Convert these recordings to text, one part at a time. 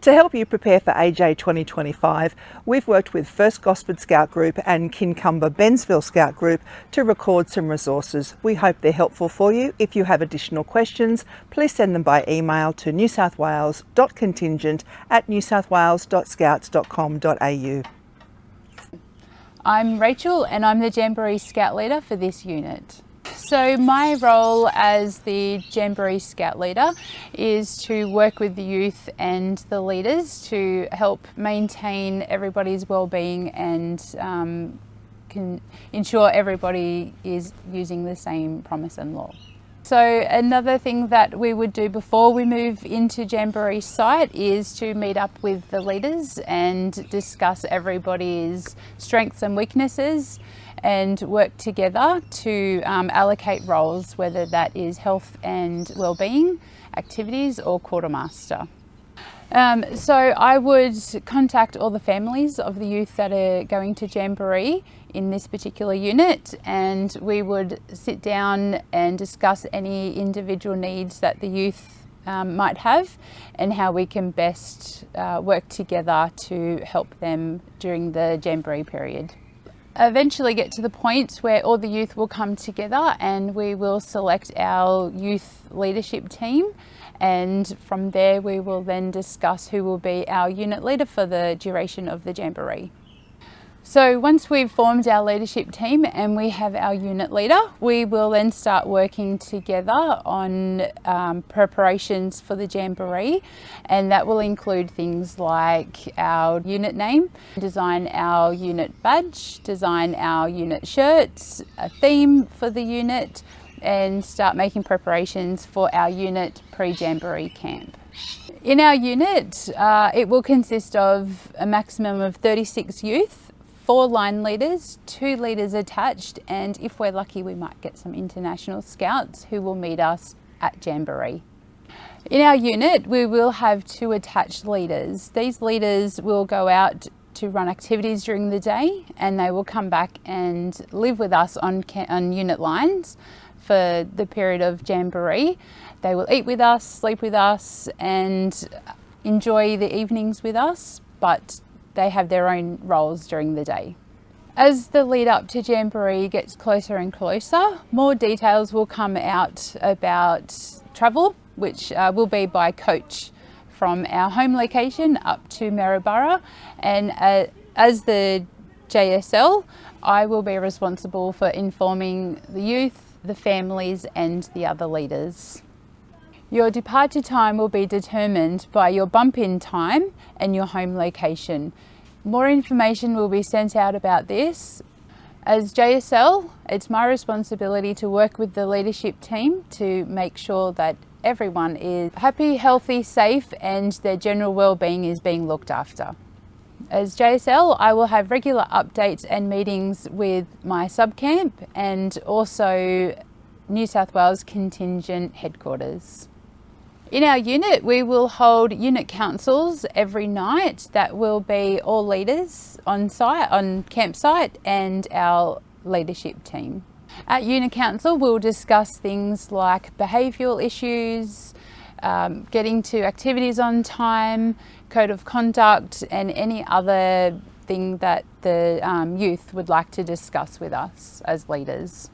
To help you prepare for AJ2025, we've worked with First Gosford Scout Group and Kincumber Bensville Scout Group to record some resources. We hope they're helpful for you. If you have additional questions, please send them by email to newsouthwales.contingent@newsouthwales.scouts.com.au. I'm Rachel and I'm the Jamboree Scout Leader for this unit. So my role as the Jamboree Scout Leader is to work with the youth and the leaders to help maintain everybody's well-being and can ensure everybody is using the same promise and law. So another thing that we would do before we move into Jamboree site is to meet up with the leaders and discuss everybody's strengths and weaknesses and work together to allocate roles, whether that is health and wellbeing, activities or quartermaster. So I would contact all the families of the youth that are going to Jamboree in this particular unit, and we would sit down and discuss any individual needs that the youth might have and how we can best work together to help them during the Jamboree period. Eventually get to the point where all the youth will come together and we will select our youth leadership team, and from there we will then discuss who will be our unit leader for the duration of the Jamboree. So once we've formed our leadership team and we have our unit leader, we will then start working together on preparations for the Jamboree, and that will include things like our unit name, design our unit badge, design our unit shirts, a theme for the unit, and start making preparations for our unit pre-Jamboree camp. In our unit, it will consist of a maximum of 36 youth, 4 line leaders, 2 leaders attached, and if we're lucky we might get some international scouts who will meet us at Jamboree. In our unit we will have 2 attached leaders. These leaders will go out to run activities during the day and they will come back and live with us on unit lines for the period of Jamboree. They will eat with us, sleep with us and enjoy the evenings with us, but they have their own roles during the day. As the lead up to Jamboree gets closer and closer, more details will come out about travel, which will be by coach from our home location up to Maryborough, and as the JSL, I will be responsible for informing the youth, the families and the other leaders. Your departure time will be determined by your bump-in time and your home location. More information will be sent out about this. As JSL, it's my responsibility to work with the leadership team to make sure that everyone is happy, healthy, safe and their general well-being is being looked after. As JSL, I will have regular updates and meetings with my subcamp and also New South Wales contingent headquarters. In our unit, we will hold unit councils every night. That will be all leaders on site, on campsite, and our leadership team. At unit council, we'll discuss things like behavioural issues, getting to activities on time, code of conduct, and any other thing that the youth would like to discuss with us as leaders.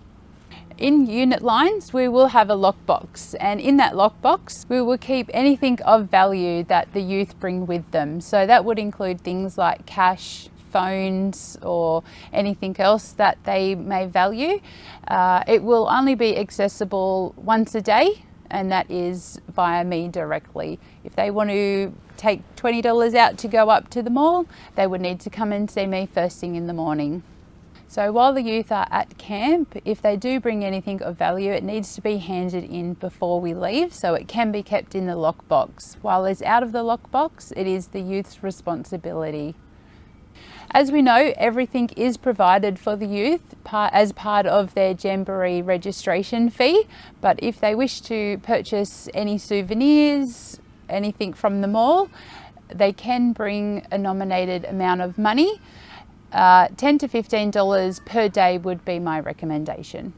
In unit lines, we will have a lockbox, and in that lockbox, we will keep anything of value that the youth bring with them. So that would include things like cash, phones, or anything else that they may value. It will only be accessible once a day, and that is via me directly. If they want to take $20 out to go up to the mall, they would need to come and see me first thing in the morning. So while the youth are at camp, if they do bring anything of value, it needs to be handed in before we leave, so it can be kept in the lockbox. While it's out of the lockbox, it is the youth's responsibility. As we know, everything is provided for the youth as part of their Jamboree registration fee, but if they wish to purchase any souvenirs, anything from the mall, they can bring a nominated amount of money. $10 to $15 per day would be my recommendation.